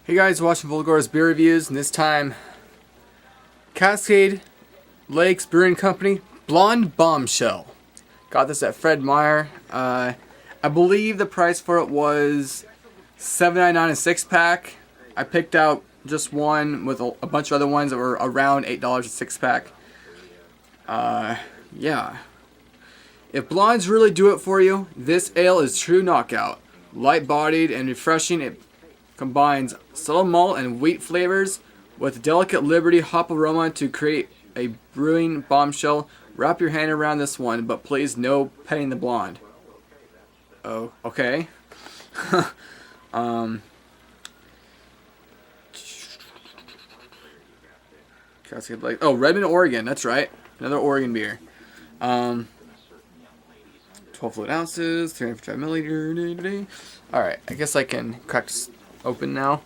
Hey guys, watching Volgor's beer reviews, and this time Cascade Lakes Brewing Company Blonde Bombshell. Got this at Fred Meyer. I believe the price for it was $7.99 a six-pack. I picked out just one with a bunch of other ones that were around $8 a six-pack. Yeah. If blondes really do it for you, this ale is true knockout. Light-bodied and refreshing, it combines subtle malt and wheat flavors with delicate Liberty hop aroma to create a brewing bombshell. Wrap your hand around this one, but please no petting the blonde. Oh, okay. Oh, Redmond, Oregon. That's right. Another Oregon beer. 12 fluid ounces, 355 milliliters. Alright, I guess I can crack this open now.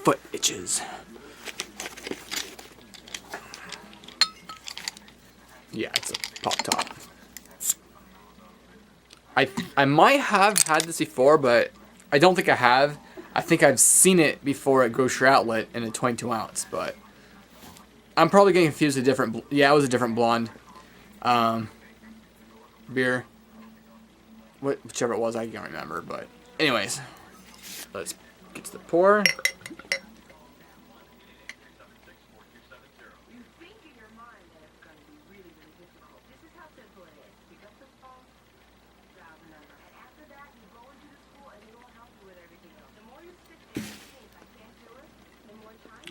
Foot itches. Yeah, it's a pop top. I might have had this before, but I don't think I have. I think I've seen it before at Grocery Outlet in a 22 ounce, but I'm probably getting confused with a different. Yeah, it was a different blonde beer. Whichever it was, I can't remember. But anyways, let's get to the pour.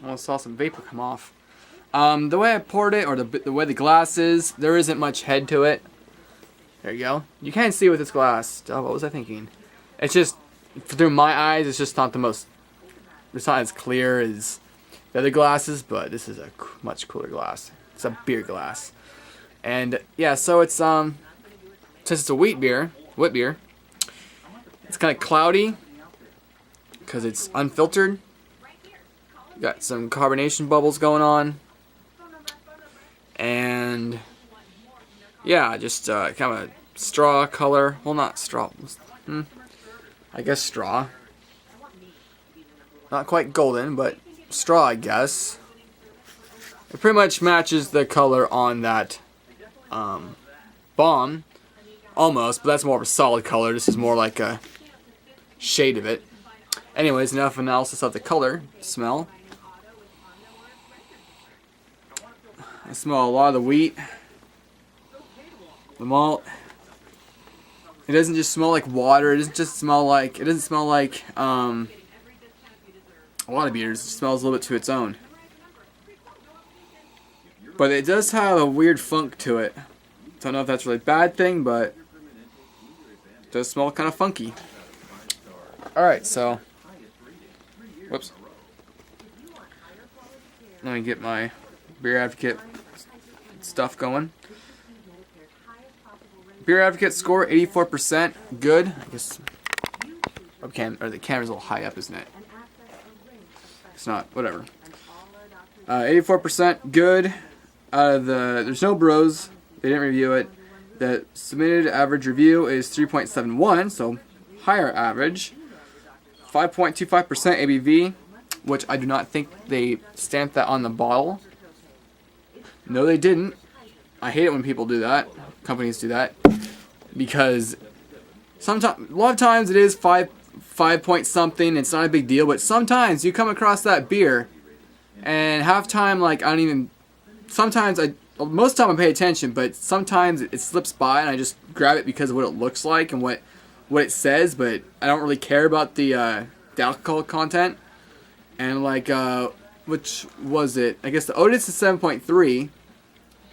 I saw some vapor come off. The way I poured it, or the way the glass is, there isn't much head to it. There you go. You can't see with this glass. Oh, what was I thinking? It's just, through my eyes, it's just not the most, it's not as clear as the other glasses, but this is a much cooler glass. It's a beer glass. And, yeah, so it's, since it's a wheat beer, it's kind of cloudy, because it's unfiltered. Got some carbonation bubbles going on. And yeah, just kind of a straw color. Well, not straw. I guess straw. Not quite golden, but straw, I guess. It pretty much matches the color on that bomb. Almost, but that's more of a solid color. This is more like a shade of it. Anyways, enough analysis of the color. Smell. I smell a lot of the wheat, the malt. It doesn't just smell like water. It doesn't just smell like. It doesn't smell like a lot of beers. It smells a little bit to its own. But it does have a weird funk to it. Don't know if that's really a bad thing, but it does smell kind of funky. All right, so whoops. Let me get my Beer Advocate stuff going. Beer Advocate score 84%. Good. I guess the camera's a little high up, isn't it? It's not. Whatever. 84% good. There's no bros. They didn't review it. The submitted average review is 3.71, so higher average. 5.25% ABV, which I do not think they stamped that on the bottle. No, they didn't. I hate it when people do that. Companies do that. Because a lot of times it is 5 point something. It's not a big deal. But sometimes you come across that beer, and half time, like, I don't even. Sometimes most of the time I pay attention, but sometimes it slips by and I just grab it because of what it looks like and what it says. But I don't really care about the alcohol content. And like, which was it? I guess the Otis is 7.3.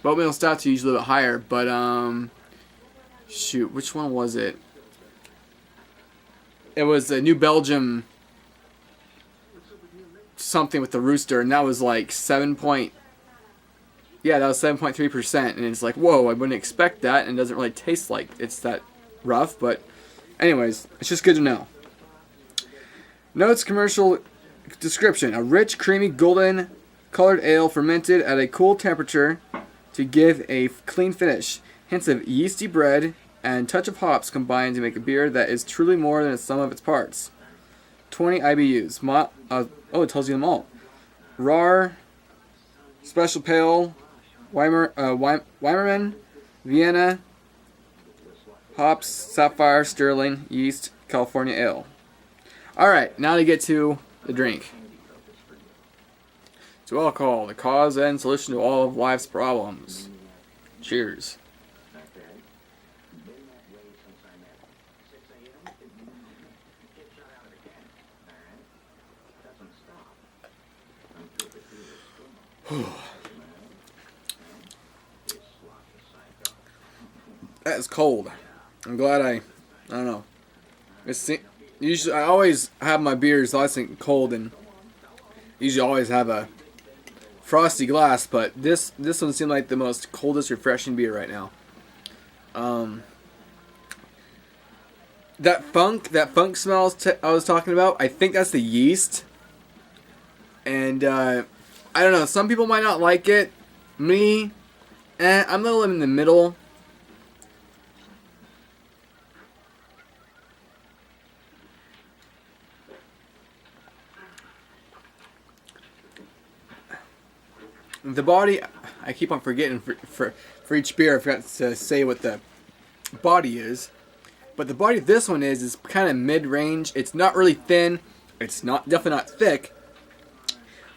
Oatmeal stouts are usually a little bit higher, but shoot, which one was it? It was the New Belgium something with the rooster, and that was like 7.3%, and it's like, whoa, I wouldn't expect that, and it doesn't really taste like it's that rough, but anyways, it's just good to know. Notes, commercial description: a rich, creamy, golden colored ale fermented at a cool temperature to give a clean finish. Hints of yeasty bread and touch of hops combined to make a beer that is truly more than the sum of its parts. 20 IBUs. It tells you the malt. RAR, Special Pale, Weimerman, Vienna, hops, Sapphire, Sterling, yeast, California Ale. Alright, now to get to the drink. To alcohol, the cause and solution to all of life's problems. Cheers. That is cold. I'm glad I don't know. Usually, I always have my beers nice and cold, and usually always have a frosty glass. But this one seemed like the most coldest, refreshing beer right now. That funk smell I was talking about. I think that's the yeast, and I don't know. Some people might not like it. Me, I'm a little in the middle. The body, I keep on forgetting for each beer. I forgot to say what the body is, but the body of this one is kind of mid-range. It's not really thin. It's definitely not thick.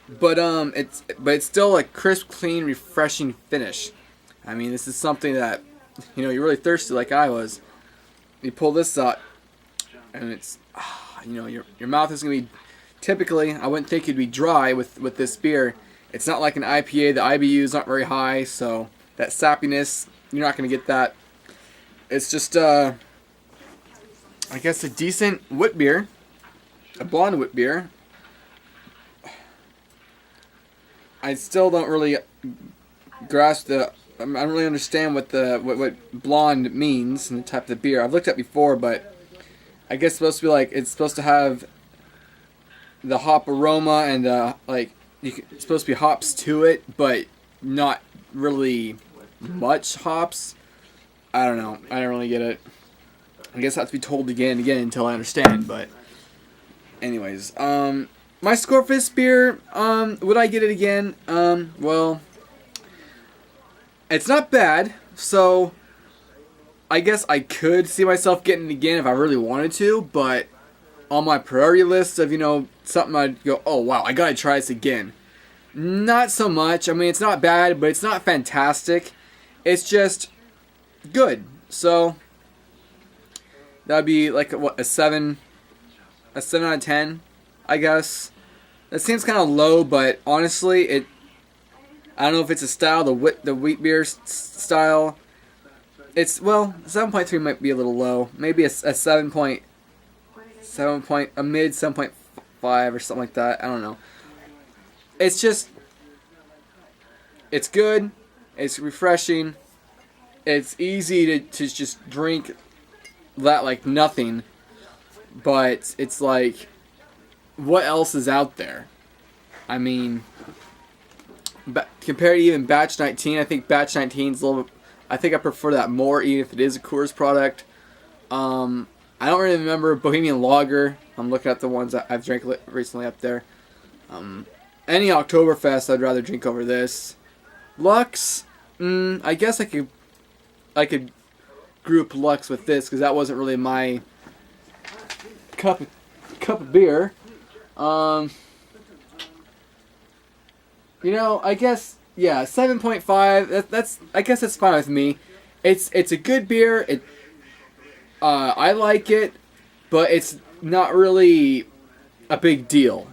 But it's still a crisp, clean, refreshing finish. I mean, this is something that you're really thirsty like I was. You pull this out, and it's your mouth is gonna be typically. I wouldn't think you'd be dry with this beer. It's not like an IPA. The IBUs aren't very high, so that sappiness, you're not going to get that. It's just, I guess, a decent wit beer. A blonde wit beer. I still don't really grasp I don't really understand what blonde means and the type of beer. I've looked at before, but I guess it's supposed to have the hop aroma and, it's supposed to be hops to it, but not really much hops. I don't know. I don't really get it. I guess I have to be told again and again until I understand. But anyways, my score for this beer, would I get it again? Well, it's not bad. So I guess I could see myself getting it again if I really wanted to. But on my priority list of something I'd go, oh wow, I gotta try this again. Not so much. I mean, it's not bad, but it's not fantastic. It's just good. So that'd be like a 7 out of 10, I guess. That seems kind of low, but honestly, I don't know if it's a style, the wheat beer style. 7.3 might be a little low. Maybe a mid 7.5 or something like that. I don't know. It's good. It's refreshing. It's easy to just drink that like nothing. But it's like, what else is out there? I mean, compared to even Batch 19, I think Batch 19's a little. I think I prefer that more, even if it is a Coors product. I don't really remember Bohemian Lager. I'm looking at the ones that I've drank recently up there. Any Oktoberfest, I'd rather drink over this. Lux, I guess I could group Lux with this because that wasn't really my cup of beer. I guess 7.5. I guess that's fine with me. It's a good beer. I like it, but it's not really a big deal,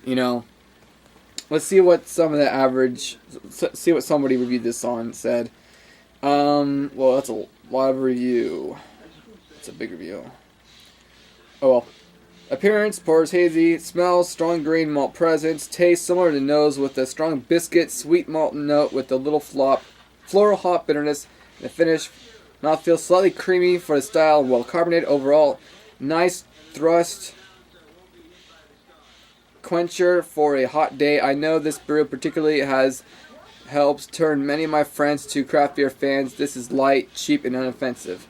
Let's see what some of the average. See what somebody reviewed this on said. Well, that's a lot of review. It's a big review. Oh well. Appearance: pours hazy. Smells: strong grain malt presence. Taste: similar to nose with a strong biscuit, sweet malt note with a little floral hop bitterness. The finish: mouthfeel slightly creamy for the style, well carbonated overall. Nice thrust. Quencher for a hot day. I know this brew particularly helps turn many of my friends to craft beer fans. This is light, cheap, and unoffensive.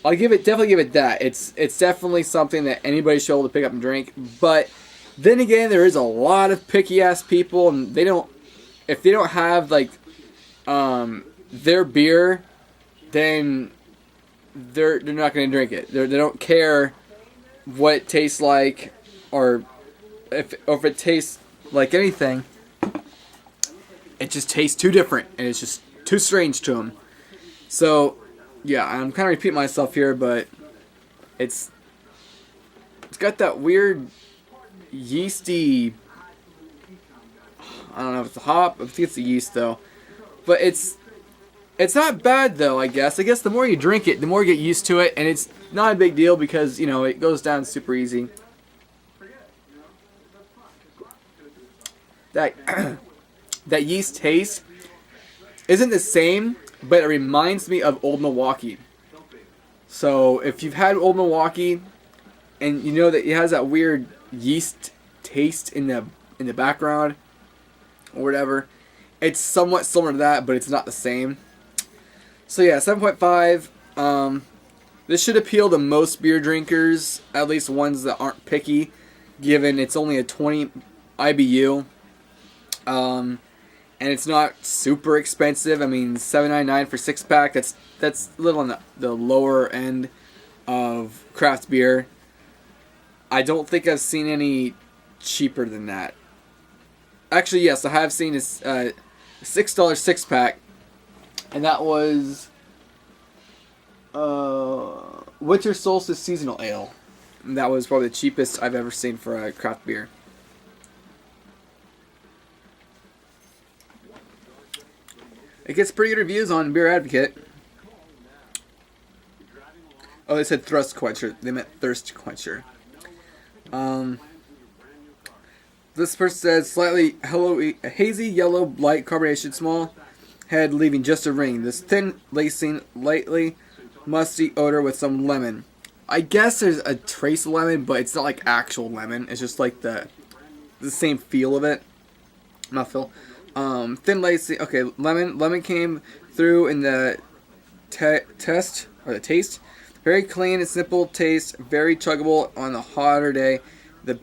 I'll definitely give it that. It's definitely something that anybody should be able to pick up and drink, but Then again, there is a lot of picky ass people, and they don't. If they don't have like their beer, then they're not going to drink it. They don't care what it tastes like, or if it tastes like anything. It just tastes too different, and it's just too strange to them. So, yeah, I'm kind of repeating myself here, but it's got that weird yeasty. I don't know if it's a hop. I think it's the yeast though, but it's not bad though. I guess the more you drink it, the more you get used to it, and it's not a big deal because it goes down super easy. That that yeast taste isn't the same, but it reminds me of Old Milwaukee. So if you've had Old Milwaukee, and you know that it has that weird yeast taste in the background or whatever, it's somewhat similar to that, but it's not the same. So yeah, 7.5. This should appeal to most beer drinkers, at least ones that aren't picky, given it's only a 20 IBU. And it's not super expensive. I mean, $7.99 for 6-pack. That's a little on the lower end of craft beer. I don't think I've seen any cheaper than that. Actually, yes, I have seen a $6 6-pack, and that was Winter Solstice Seasonal Ale. And that was probably the cheapest I've ever seen for a craft beer. It gets pretty good reviews on Beer Advocate. Oh, they said Thirst Quencher. They meant Thirst Quencher. This person says slightly hazy yellow light carbonation, small head leaving just a ring. This thin lacing, lightly musty odor with some lemon. I guess there's a trace of lemon, but it's not like actual lemon. It's just like the same feel of it. Mouthfeel. Thin lacing. Okay, lemon. Lemon came through in the taste. Very clean and simple taste. Very chuggable on a hotter day. The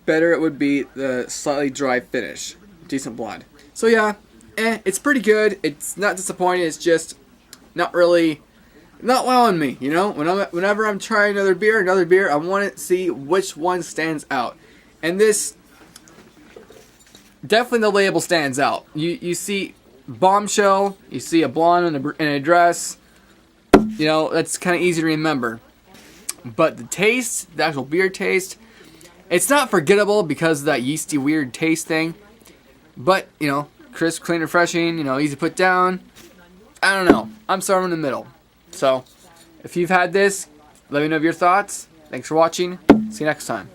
better it would be, the slightly dry finish. Decent blonde. So yeah, it's pretty good. It's not disappointing. It's just not wowing me. Whenever I'm trying another beer, I want to see which one stands out. And this, definitely the label stands out. You see Bombshell, you see a blonde in a dress. That's kind of easy to remember. But the taste, the actual beer taste, it's not forgettable because of that yeasty weird taste thing. But, crisp, clean, refreshing, easy to put down. I don't know. I'm somewhere in the middle. So, if you've had this, let me know your thoughts. Thanks for watching. See you next time.